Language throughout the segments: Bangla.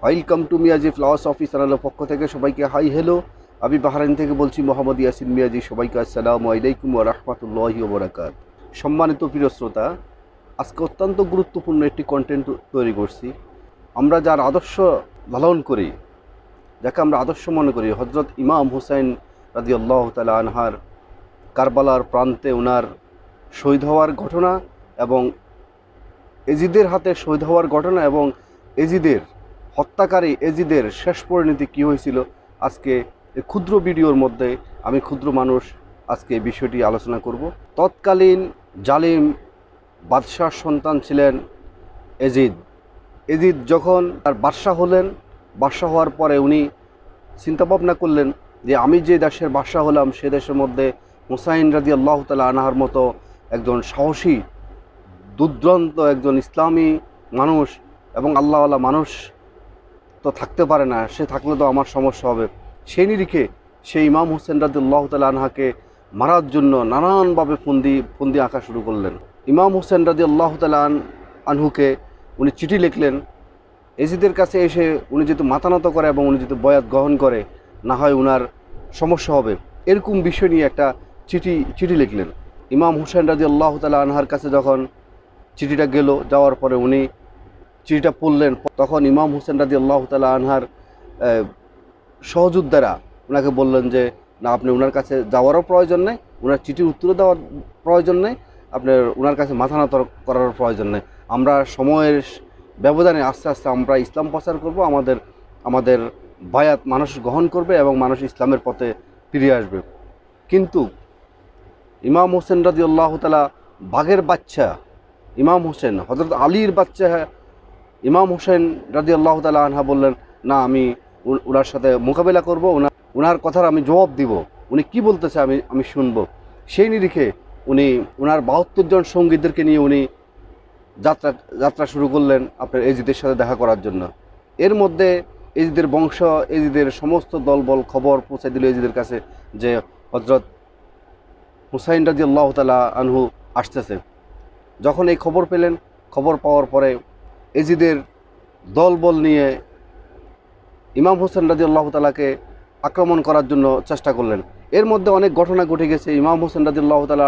Welcome to Miyaji flowers office চ্যানেলের পক্ষ থেকে সবাইকে হাই হ্যালো। আমি বাহরাইন থেকে বলছি মোহাম্মদ ইয়াসিন মিয়াজি। সবাইকে আসসালামু আলাইকুম ওয়া রাহমাতুল্লাহি ওয়া বারাকাতুহু। সম্মানিত প্রিয় শ্রোতা, আজকে অত্যন্ত গুরুত্বপূর্ণ একটি কন্টেন্ট তৈরি করছি। আমরা যার আদর্শ লালন করি, যাকে আমরা আদর্শ মনে করি, হজরত ইমাম হুসাইন রাদিয়াল্লাহু তাআলা আনহার কারবালার প্রান্তে ওনার শহীদ হওয়ার ঘটনা এবং এজিদের হাতে শহীদ হওয়ার ঘটনা এবং এজিদের হত্যাকারী এজিদের শেষ পরিণতি কী হয়েছিল, আজকে এই ক্ষুদ্র ভিডিওর মধ্যে আমি ক্ষুদ্র মানুষ আজকে এই বিষয়টি আলোচনা করব। তৎকালীন জালিম বাদশার সন্তান ছিলেন এজিদ। এজিদ যখন তার বাদশাহ হলেন, বাদশাহ হওয়ার পরে উনি চিন্তাভাবনা করলেন যে আমি যে দেশের বাদশাহ হলাম সে দেশের মধ্যে হুসাইন রাদিয়াল্লাহু তাআলা আনহার মতো একজন সাহসী দুর্দান্ত একজন ইসলামী মানুষ এবং আল্লাহওয়ালা মানুষ তো থাকতে পারে না, সে থাকলে তো আমার সমস্যা হবে। সেই নিরিখে সেই ইমাম হুসেন রাদিয়াল্লাহু তাআলা আনহাকে মারার জন্য নানানভাবে ফন্দি আঁকা শুরু করলেন। ইমাম হুসেন রাদিয়াল্লাহু তাআলা আনহুকে উনি চিঠি লিখলেন এজিদের কাছে এসে, উনি যেহেতু মাথা নত করে এবং উনি যেহেতু বয়াত গ্রহণ করে, না হয় উনার সমস্যা হবে, এরকম বিষয় নিয়ে একটা চিঠি লিখলেন। ইমাম হুসেন রাদিয়াল্লাহু তাআলা আনহার কাছে যখন চিঠিটা গেল, যাওয়ার পরে উনি চিঠিটা পড়লেন, তখন ইমাম হুসেন রাদিয়াল্লাহু তাআলা আনহার সহযোদ্ধারা ওনাকে বললেন যে না, আপনি ওনার কাছে যাওয়ারও প্রয়োজন নেই, ওনার চিঠির উত্তর দেওয়ার প্রয়োজন নেই, আপনার ওনার কাছে মাথা নত করার প্রয়োজন নেই। আমরা সময়ের ব্যবধানে আস্তে আস্তে আমরা ইসলাম প্রচার করব, আমাদের বায়াত মানুষ গ্রহণ করবে এবং মানুষ ইসলামের পথে ফিরে আসবে। কিন্তু ইমাম হোসেন রাদিয়াল্লাহু তাআলা বাঘের বাচ্চা ইমাম হোসেন, হযরত আলীর বাচ্চা ইমাম হোসেন রাদিয়াল্লাহু তাআলা আনহা বললেন না, আমি ওনার সাথে মোকাবেলা করব, ওনার কথার আমি জবাব দিব, উনি কি বলতেছে আমি শুনবো। সেই নিরিখে উনি ওনার 72 জন সঙ্গীদেরকে নিয়ে উনি যাত্রা শুরু করলেন আপনার এজিদের সাথে দেখা করার জন্য। এর মধ্যে এজিদের বংশ, এজিদের সমস্ত দলবল খবর পৌঁছে দিল এজিদের কাছে যে হযরত হুসাইন রাদিয়াল্লাহু তাআলা আনহু আসতেছে। যখন এই খবর পেলেন, খবর পাওয়ার পরে এজিদের দলবল নিয়ে ইমাম হোসেন রাদিয়াল্লাহু তাআলাকে আক্রমণ করার জন্য চেষ্টা করলেন। এর মধ্যে অনেক ঘটনা ঘটে গেছে। ইমাম হোসেন রাদিয়াল্লাহু তাআলা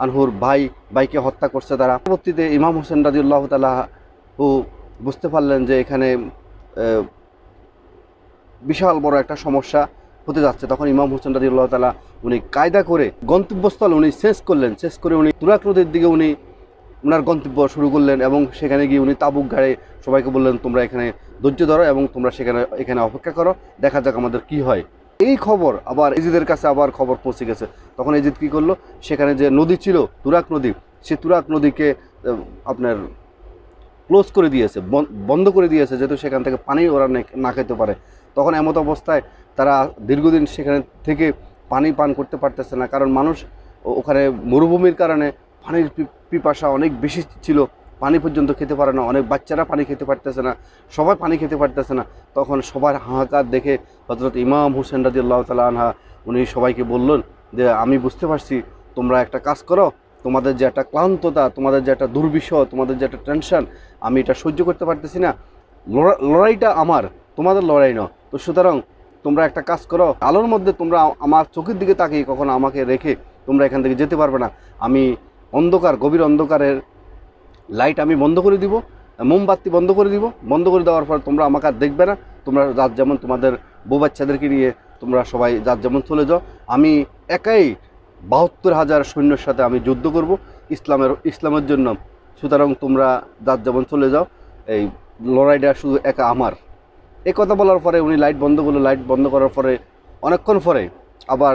আনহুর ভাইকে হত্যা করছে তারা। পরবর্তীতে ইমাম হোসেন রাদিয়াল্লাহু তাআলা বুঝতে পারলেন যে এখানে বিশাল বড় একটা সমস্যা হতে যাচ্ছে। তখন ইমাম হোসেন রাদিয়াল্লাহু তাআলা উনি কায়দা করে গন্তব্যস্থল উনি শেষ করে উনি তুরাক নদীর দিকে উনি ওনার গন্তব্য শুরু করলেন এবং সেখানে গিয়ে উনি তাবুক গাড়ে সবাইকে বললেন তোমরা এখানে ধৈর্য ধরো এবং তোমরা এখানে অপেক্ষা করো, দেখা যাক আমাদের কি হয়। এই খবর আবার এজিদের কাছে খবর পৌঁছে গেছে। তখন এজিদ কী করলো, সেখানে যে নদী ছিল তুরাক নদী, সে তুরাক নদীকে আপনার ক্লোজ করে দিয়েছে, বন্ধ করে দিয়েছে, যেহেতু সেখান থেকে পানি ওরা না খেতে পারে। তখন এমত অবস্থায় তারা দীর্ঘদিন সেখানে থেকে পানি পান করতে পারতেছে না, কারণ মানুষ ওখানে মরুভূমির কারণে পানির পিপাসা অনেক বেশি ছিল, পানি পর্যন্ত খেতে পারে না, অনেক বাচ্চারা পানি খেতে পারতেছে না, সবাই পানি খেতে পারতেছে না। তখন সবার হাহাকার দেখে হযরত ইমাম হুসেন রাদিয়াল্লাহু তাআলা আনহা উনি সবাইকে বললেন যে আমি বুঝতে পারছি তোমরা একটা কাজ করো, তোমাদের যে একটা ক্লান্ততা, তোমাদের যে একটা দুর্বিষহ, তোমাদের যে একটা টেনশন, আমি এটা সহ্য করতে পারতেছি না, লড়াইটা আমার, তোমাদের লড়াই না। তো সুতরাং তোমরা একটা কাজ করো, আলোর মধ্যে তোমরা আমার চোখের দিকে তাকিয়ে কখনো আমাকে রেখে তোমরা এখান থেকে যেতে পারবে না। আমি গভীর অন্ধকারের লাইট আমি বন্ধ করে দিব, মোমবাতি বন্ধ করে দিব, বন্ধ করে দেওয়ার পর তোমরা আমাকে আর দেখবে না, তোমরা যার যেমন তোমাদের বউ বাচ্চাদেরকে নিয়ে তোমরা সবাই যার যেমন চলে যাও, আমি একাই 72,000 সৈন্যের সাথে আমি যুদ্ধ করব ইসলামের জন্য। সুতরাং তোমরা যার যেমন চলে যাও, এই লড়াইটা শুধু একা আমার। এই কথা বলার পরে উনি লাইট বন্ধ করলো। লাইট বন্ধ করার পরে অনেকক্ষণ পরে আবার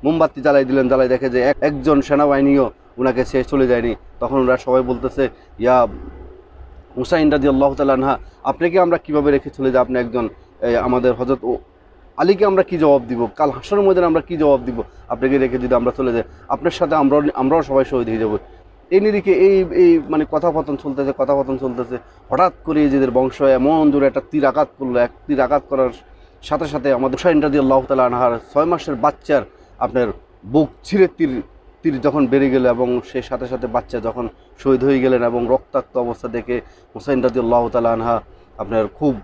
মোমবাতি জ্বালাই দিলেন, জ্বালাই দেখে যে একজন সেনাবাহিনীও ওনাকে সে চলে যায়নি। তখন ওরা সবাই বলতেছে ইয়া হুসাইন রাদিয়াল্লাহু তাআলা আনহা, আপনাকে আমরা কীভাবে রেখে চলে যাই, আপনি একজন আমাদের হযরত আলীকে আমরা কি জবাব দিব, কাল হাসরের ময়দানে আমরা কি জবাব দিব, আপনাকে রেখে যদি আমরা চলে যাই, আপনার সাথে আমরাও সবাই শহীদ হয়ে যাব। এই নিরিখে এই মানে কথাপতন চলতেছে। হঠাৎ করে এজিদের বংশ এমন জোরে একটা তীর আঘাত করলো। এক তীর আঘাত করার সাথে সাথে আমাদের হুসাইন রাদিয়াল্লাহু তাআলা আনহার 6 মাসের বাচ্চার আপনার বুক ছিঁড়ে তীর যখন বেরিয়ে গেল এবং সে সাথে সাথে বাচ্চা যখন শহীদ হয়ে গেলেন এবং রক্তাক্ত অবস্থা দেখে হুসাইন রাদিয়াল্লাহু তাআলা আনহা আপনার খুব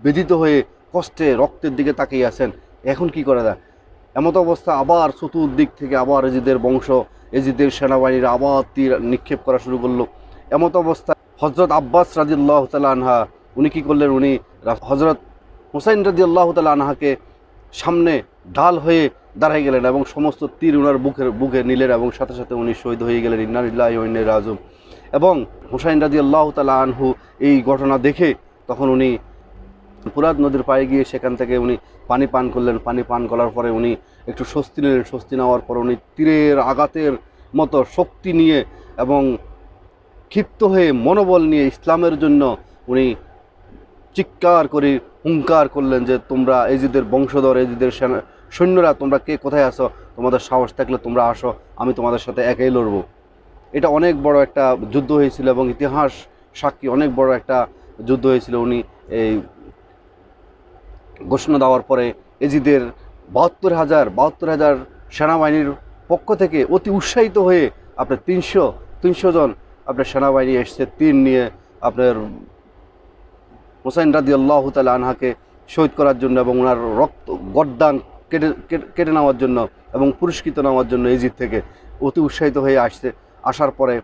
ব্যথিত হয়ে কষ্টে রক্তের দিকে তাকিয়ে আছেন, এখন কি করা যায়। এমত অবস্থা আবার চতুর্দিক থেকে আবার এজিদের বংশ, এজিদের সেনাবাহিনীরা আবার তীর নিক্ষেপ করা শুরু করলো। এমত অবস্থা হজরত আব্বাস রাদিয়াল্লাহু তাআলা আনহা উনি কী করলেন, উনি হজরত হুসাইন রাদিয়াল্লাহু তাআলা আনহাকে সামনে ঢাল হয়ে দাঁড়াই গেলেন এবং সমস্ত তীর উনার বুকে নিলেন এবং সাথে সাথে উনি শহীদ হয়ে গেলেন। ইন্না লিল্লাহি ওয়া ইন্না ইলাইহি রাজিউন। এবং হুসাইন রাদিয়াল্লাহু তাআলা আনহু এই ঘটনা দেখে তখন উনি ফুরাত নদীর পাড়ে গিয়ে সেখান থেকে উনি পানি পান করলেন। পানি পান করার পরে উনি একটু স্বস্তি নিলেন। স্বস্তি নেওয়ার পর উনি তীরের আঘাতের মতো শক্তি নিয়ে এবং ক্ষিপ্ত হয়ে মনোবল নিয়ে ইসলামের জন্য উনি চিৎকার করে হুঙ্কার করলেন যে তোমরা এজিদের বংশধর, এজিদের সৈন্যরা, তোমরা কে কোথায় আসো, তোমাদের সাহস থাকলে তোমরা আসো, আমি তোমাদের সাথে একাই লড়বো। এটা অনেক বড় একটা যুদ্ধ হয়েছিল এবং ইতিহাস সাক্ষী অনেক বড় একটা যুদ্ধ হয়েছিল। উনি এই ঘোষণা দেওয়ার পরে এজিদের ৭২,০০০ সেনাবাহিনীর পক্ষ থেকে অতি উৎসাহিত হয়ে আপনার ৩০০ জন আপনার সেনাবাহিনী এসছে তীর নিয়ে আপনার হুসাইন রাদিয়াল্লাহু তাআলা আনহাকে শহীদ করার জন্য এবং ওনার রক্ত গর্দান কেটে নেওয়ার জন্য এবং পুরস্কৃত নেওয়ার জন্য এজিদ থেকে অতি উৎসাহিত হয়ে আসছে। আসার পরে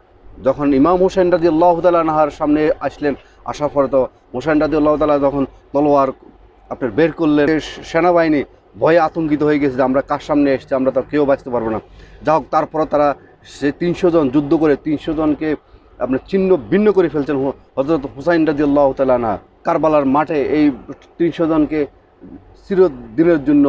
যখন ইমাম হুসাইন রাদিয়াল্লাহু তাআলা আনহার সামনে আসলেন, আসার পরে তো হুসাইন রাদিয়াল্লাহু তাআলা যখন তলোয়ার আপনার বের করলেন, সেনাবাহিনী ভয়ে আতঙ্কিত হয়ে গেছে যে আমরা কার সামনে এসেছি, আমরা তো কেউ বাঁচতে পারবো না। যা হোক, তারপরে তারা সে ৩০০ জন যুদ্ধ করে ৩০০ জনকে আপনার ছিন্ন ভিন্ন করে ফেলছেন হযরত হুসাইন রাদিয়াল্লাহু তাআলা আনহু। কারবালার মাঠে এই ৩০০ জনকে চিরদিনের জন্য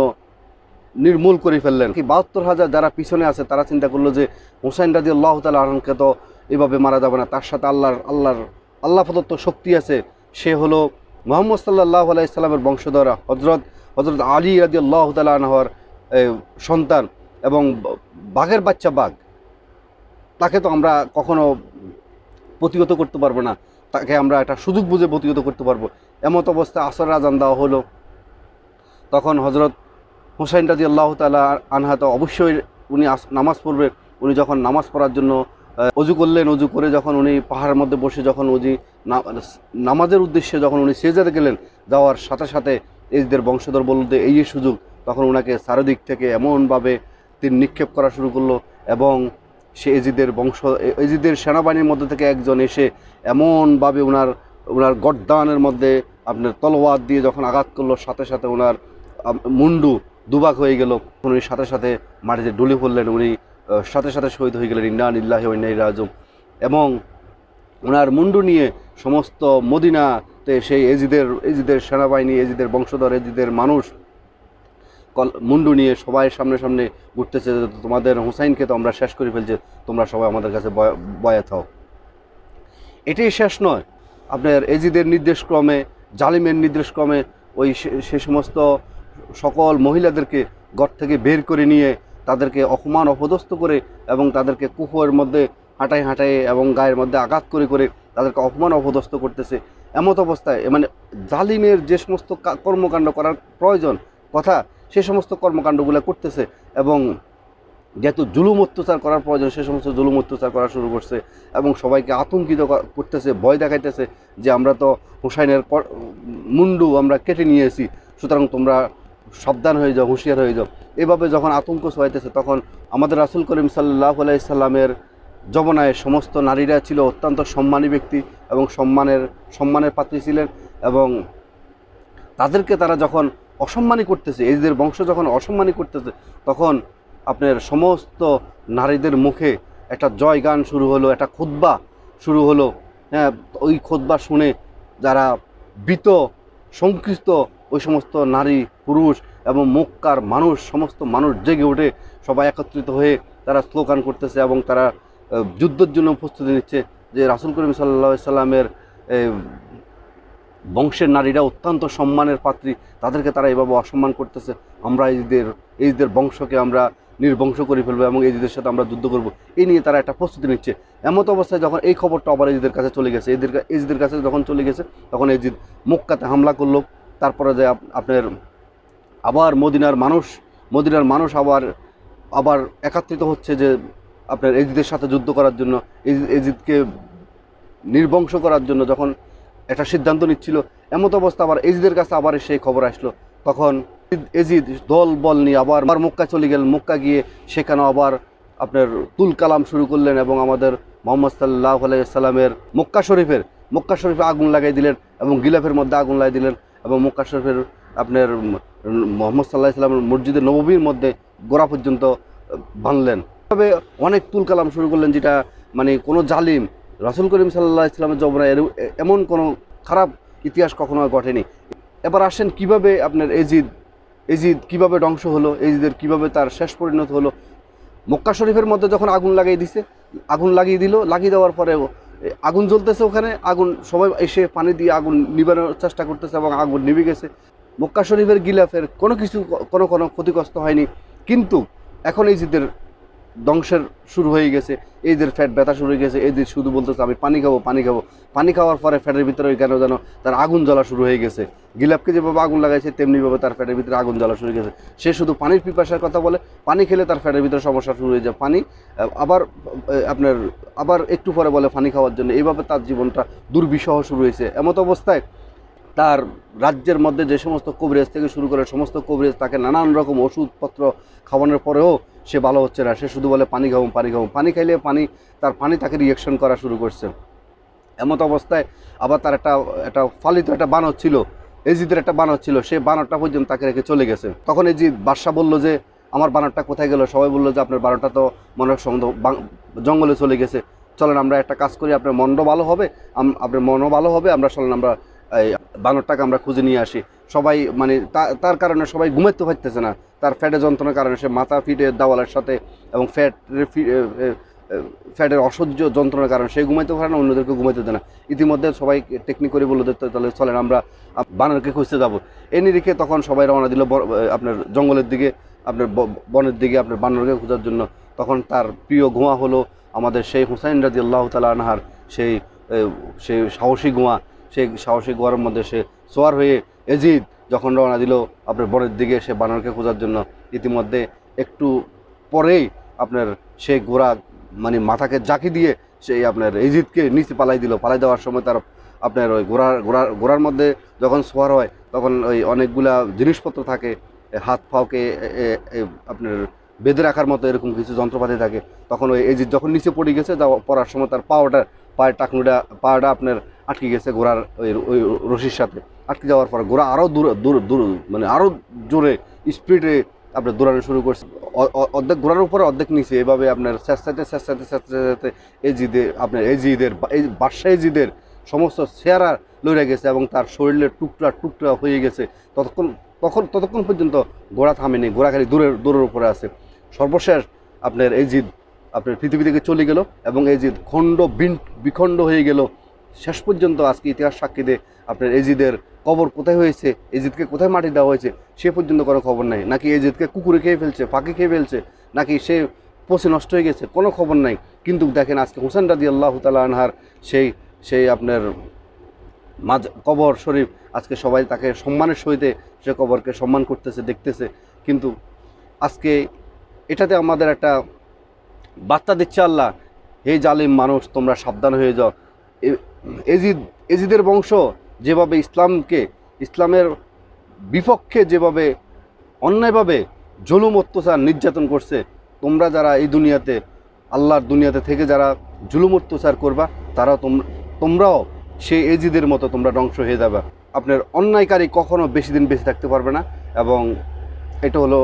নির্মূল করে ফেললেন। ৭২,০০০ যারা পিছনে আছে তারা চিন্তা করলো যে হুসাইন রাদিয়াল্লাহু তাআলা আনহুকে তো এভাবে মারা যাবে না, তার সাথে আল্লাহ প্রদত্ত শক্তি আছে। সে হলো মুহাম্মদ সাল্লাল্লাহু আলাইহি সাল্লামের বংশধর হযরত আলী রাদিয়াল্লাহু তাআলা আনহুর সন্তান এবং বাঘের বাচ্চা বাঘ, তাকে তো আমরা কখনো প্রতিহত করতে পারবো না, তাকে আমরা একটা সুযোগ বুঝে প্রতিহত করতে পারবো। এমত অবস্থায় আসরের আজান দেওয়া হলো। তখন হজরত হুসাইন রাদিয়াল্লাহু তাআলা আনহা তো অবশ্যই উনি নামাজ পড়বে। উনি যখন নামাজ পড়ার জন্য অজু করলেন, অজু করে যখন উনি পাহাড়ের মধ্যে বসে যখন নামাজের উদ্দেশ্যে যখন উনি সেজদাতে গেলেন, যাওয়ার সাথে সাথে এজিদের বংশধর বলতে এই সুযোগ, তখন ওনাকে চারিদিক থেকে এমনভাবে তীর নিক্ষেপ করা শুরু করলো এবং সে এজিদের সেনাবাহিনীর মধ্যে থেকে একজন এসে এমনভাবে ওনার গর্দানের মধ্যে আপনার তলোয়ার দিয়ে যখন আঘাত করলো, সাথে সাথে ওনার মুন্ডু দুভাগ হয়ে গেল। উনি সাথে সাথে মাটিতে ডুলে পড়লেন, উনি সাথে সাথে শহীদ হয়ে গেলেন। ইন্না লিল্লাহি ওয়া ইন্না ইলাইহি রাজিউন। এবং ওনার মুন্ডু নিয়ে সমস্ত মদিনাতে সেই এজিদের সেনাবাহিনী, এজিদের বংশধর, এজিদের মানুষ মুন্ডু নিয়ে সবাই সামনে সামনে ঘুরতেছে, তোমাদের হুসাইনকে তো আমরা শেষ করে ফেলছি, তোমরা সবাই আমাদের কাছে বয়াত হও। এটাই শেষ নয়, আপনার এজিদের নির্দেশক্রমে, জালিমের নির্দেশক্রমে ওই সে সমস্ত সকল মহিলাদেরকে ঘর থেকে বের করে নিয়ে তাদেরকে অপমান অপদস্থ করে এবং তাদেরকে কুকুরের মধ্যে হাঁটাই এবং গায়ের মধ্যে আঘাত করে করে তাদেরকে অপমান অপদস্থ করতেছে। এমত অবস্থায় মানে জালিমের যে সমস্ত কর্মকাণ্ড করার প্রয়োজন কথা, সে সমস্ত কর্মকাণ্ডগুলো করতেছে এবং যেহেতু জুলুম অত্যাচার করার প্রয়োজন সে সমস্ত জুলুম অত্যাচার করা শুরু করছে এবং সবাইকে আতঙ্কিত করতেছে, ভয় দেখাইতেছে যে আমরা তো হুসাইনের মুন্ডু আমরা কেটে নিয়েছি, সুতরাং তোমরা সাবধান হয়ে যাও, হুঁশিয়ার হয়ে যাও। এভাবে যখন আতঙ্ক ছড়াইতেছে, তখন আমাদের রাসূল করিম সাল্লাল্লাহু আলাইহি সাল্লামের জমানায় সমস্ত নারীরা ছিল অত্যন্ত সম্মানী ব্যক্তি এবং সম্মানের পাত্রী ছিলেন এবং তাদেরকে তারা যখন অসম্মানী করতেছে, এদের বংশ যখন অসম্মানী করতেছে, তখন আপনার সমস্ত নারীদের মুখে একটা জয় গান শুরু হলো, একটা খুতবা শুরু হলো। হ্যাঁ, ওই খুতবা শুনে যারা ভীত সংকৃষ্ট ওই সমস্ত নারী পুরুষ এবং মক্কার মানুষ, সমস্ত মানুষ জেগে ওঠে, সবাই একত্রিত হয়ে তারা স্লোগান করতেছে এবং তারা যুদ্ধের জন্য প্রস্তুতি নিচ্ছে যে রাসূল করিম সাল্লাল্লাহু আলাইহি সাল্লামের বংশের নারীরা অত্যন্ত সম্মানের পাত্রী, তাদেরকে তারা এভাবে অসম্মান করতেছে, আমরা এজিদের বংশকে আমরা নির্বংশ করে ফেলবো এবং এজিদের সাথে আমরা যুদ্ধ করব, এই নিয়ে তারা একটা প্রস্তুতি নিচ্ছে। এমত অবস্থায় যখন এই খবরটা আবার এজিদের কাছে চলে গেছে, এজিদের কাছে যখন চলে গেছে, তখন এজিদ মক্কাতে হামলা করলো। তারপরে যে আপনার আবার মদিনার মানুষ আবার একত্রিত হচ্ছে যে আপনার এজিদের সাথে যুদ্ধ করার জন্য, এজিদকে নির্বংশ করার জন্য যখন একটা সিদ্ধান্ত নিচ্ছিল, এমত অবস্থা আবার এজিদের কাছে আবার সেই খবর আসলো। তখন এজিদ দল বল নিয়ে আবার মক্কা চলে গেলেন। মক্কা গিয়ে সেখানে আবার আপনার তুল কালাম শুরু করলেন এবং আমাদের মোহাম্মদ সাল্লাল্লাহু আলাইহি সাল্লামের মক্কা শরীফে আগুন লাগাই দিলেন এবং গিলাফের মধ্যে আগুন লাগাই দিলেন এবং মক্কা শরীফের আপনার মোহাম্মদ সাল্লাল্লাহু আলাইহি সাল্লামের মসজিদে নববীর মধ্যে গোড়া পর্যন্ত বাঁধলেন। তবে অনেক তুল কালাম শুরু করলেন, যেটা মানে কোনো জালিম রাসূল করিম সাল্লাল্লাহু আলাইহি সাল্লামের জবরা এমন কোনো খারাপ ইতিহাস কখনো ঘটেনি। এবার আসেন কিভাবে আপনার এজিদ কিভাবে ধ্বংস হলো, এজিদের কিভাবে তার শেষ পরিণত হলো। মক্কা শরীফের মধ্যে যখন আগুন লাগিয়ে দিল, লাগিয়ে দেওয়ার পরে আগুন জ্বলতেছে, ওখানে আগুন সবাই এসে পানি দিয়ে আগুন নিবানোর চেষ্টা করতেছে এবং আগুন নিভে গেছে। মক্কা শরীফের গিলাফের কোনো কিছু কোনো ক্ষতিগ্রস্ত হয়নি, কিন্তু এখন এজিদের ধ্বংসের শুরু হয়ে গেছে, এদের ফ্যাট ব্যথা শুরু হয়ে গেছে। এদের শুধু বলতেছে আমি পানি খাবো। পানি খাওয়ার পরে ফ্যাটের ভিতরে কেন যেন তার আগুন জ্বলা শুরু হয়ে গেছে। গিলাফকে যেভাবে আগুন লাগাইছে তেমনিভাবে তার ফ্যাটের ভিতরে আগুন জ্বলা শুরু হয়ে গেছে। সে শুধু পানির পিপাসার কথা বলে, পানি খেলে তার ফ্যাটের ভিতরে সমস্যা শুরু হয়ে যায়। পানি আবার একটু পরে বলে পানি খাওয়ার জন্য। এইভাবে তার জীবনটা দুর্বিষহ শুরু হয়েছে। এমত অবস্থায় তার রাজ্যের মধ্যে যে সমস্ত কবিরাজ থেকে শুরু করে সমস্ত কবিরাজ তাকে নানান রকম ওষুধপত্র খাওয়ানোর পরেও সে ভালো হচ্ছে না। সে শুধু বলে পানি খাবো। পানি খাইলে তার পানি তাকে রিয়াকশন করা শুরু করছে। এমত অবস্থায় আবার তার একটা ফালিত একটা বানর ছিল, এজিদের একটা বানর ছিল, সে বানরটা পর্যন্ত তাকে রেখে চলে গেছে। তখন এজিদ বাদশা বলল যে আমার বানরটা কোথায় গেল? সবাই বললো যে আপনার বানরটা তো মনে হয় জঙ্গলে চলে গেছে, চলেন আমরা একটা কাজ করি, আপনার মনও ভালো হবে, আমরা চলেন আমরা এই বানরটাকে আমরা খুঁজে নিয়ে আসি। সবাই মানে তার কারণে সবাই ঘুমাইতে পারতেছে না, তার ফ্যাটে যন্ত্রণার কারণে সে মাথা ফিটে দেওয়ালের সাথে এবং ফ্যাটের অসহ্য যন্ত্রণার কারণে সে ঘুমাইতে পারে না, অন্যদেরকে ঘুমাইতে দেয় না। ইতিমধ্যে সবাই টেকনিক করে বললো তাহলে চলেন আমরা বানরকে খুঁজতে যাবো। এই নিরিখে তখন সবাই রওনা দিল আপনার জঙ্গলের দিকে, আপনার বনের দিকে, আপনার বানরকে খোঁজার জন্য। তখন তার প্রিয় গোয়া হলো আমাদের সেই হুসাইন রাদিয়াল্লাহু তাআলা আনহার সেই সাহসী গোয়ার মধ্যে সে সোয়ার হয়ে এজিদ যখন রওনা দিল আপনার বনের দিকে সে বানরকে খোঁজার জন্য। ইতিমধ্যে একটু পরেই আপনার সেই ঘোড়া মানে মাথাকে জাকি দিয়ে সেই আপনার এজিদকে নিচে পালাই দেওয়ার সময় তার আপনার ওই ঘোড়ার মধ্যে যখন সোয়ার হয় তখন ওই অনেকগুলা জিনিসপত্র থাকে, হাত পাওকে আপনার বেঁধে রাখার মতো এরকম কিছু যন্ত্রপাতি থাকে। তখন ওই এজিদ যখন নিচে পড়ে গেছে, পড়ার সময় তার পায়ের পাটা আপনার আটকে গেছে ঘোড়ার ওই রশির সাথে। আটকে যাওয়ার পর ঘোড়া আরও দূর মানে আরও জোরে স্পিডে আপনার দৌড়ানো শুরু করছে, অর্ধেক ঘোড়ার উপরে অর্ধেক নিচে। এভাবে আপনার স্যাঁচতে এজিদের বাদশাহ এজিদের সমস্ত চেহারা লড়ে গেছে এবং তার শরীরের টুকরা হয়ে গেছে। ততক্ষণ পর্যন্ত ঘোড়া থামেনি, ঘোড়া খালি দূরের উপরে আছে। সর্বশেষ আপনার এজিদ আপনার পৃথিবী থেকে চলে গেল এবং এজিদ বিখণ্ড হয়ে গেল। শেষ পর্যন্ত আজকে ইতিহাস সাক্ষী দেয় আপনার এজিদের কবর কোথায় হয়েছে, এজিদকে কোথায় মাটি দেওয়া হয়েছে সে পর্যন্ত কোনো খবর নাই। নাকি এজিদকে কুকুরে খেয়ে ফেলছে, পাখি খেয়ে ফেলছে, নাকি সে পচে নষ্ট হয়ে গেছে, কোনো খবর নাই। কিন্তু দেখেন আজকে হুসাইন রাদিয়াল্লাহু তাআলা আনহার সেই আপনার কবর শরীফ আজকে সবাই তাকে সম্মানের সহিতে সে কবরকে সম্মান করতেছে, দেখতেছে। কিন্তু আজকে এটাতে আমাদের একটা বার্তা দিচ্ছে আল্লাহ, হে জালিম মানুষ তোমরা সাবধান হয়ে যাও। এজিদের বংশ যেভাবে ইসলামের বিপক্ষে যেভাবে অন্যায়ভাবে জুলুম অত্যাচার নির্যাতন করছে, তোমরা যারা এই দুনিয়াতে আল্লাহর দুনিয়াতে থেকে যারা জুলুম অত্যাচার করবা তোমরাও সেই এজিদের মতো তোমরা ধ্বংস হয়ে যাবে। আপনার অন্যায়কারী কখনো বেশি দিন বেঁচে থাকতে পারবে না এবং এটা হলো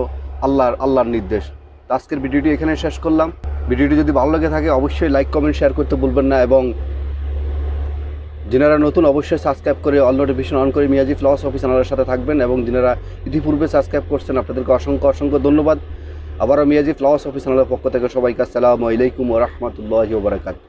আল্লাহর নির্দেশ। তো আজকের ভিডিওটি এখানে শেষ করলাম। ভিডিওটি যদি ভালো লাগে থাকে অবশ্যই লাইক কমেন্ট শেয়ার করতে ভুলবেন না এবং যারা নতুন অবশ্যই সাবস্ক্রাইব করে অল নোটিফিকেশন অন করে মিয়াজি ফিলসফি চ্যানেলের সাথে থাকবেন এবং যারা ইতিপূর্বে সাবস্ক্রাইব করছেন আপনাদেরকে অসংখ্য ধন্যবাদ। আবারও মিয়াজি ফিলসফি চ্যানেলের পক্ষ থেকে সবাইকে আসসালামু আলাইকুম ওয়া রাহমাতুল্লাহি ওয়া বারাকাতুহু।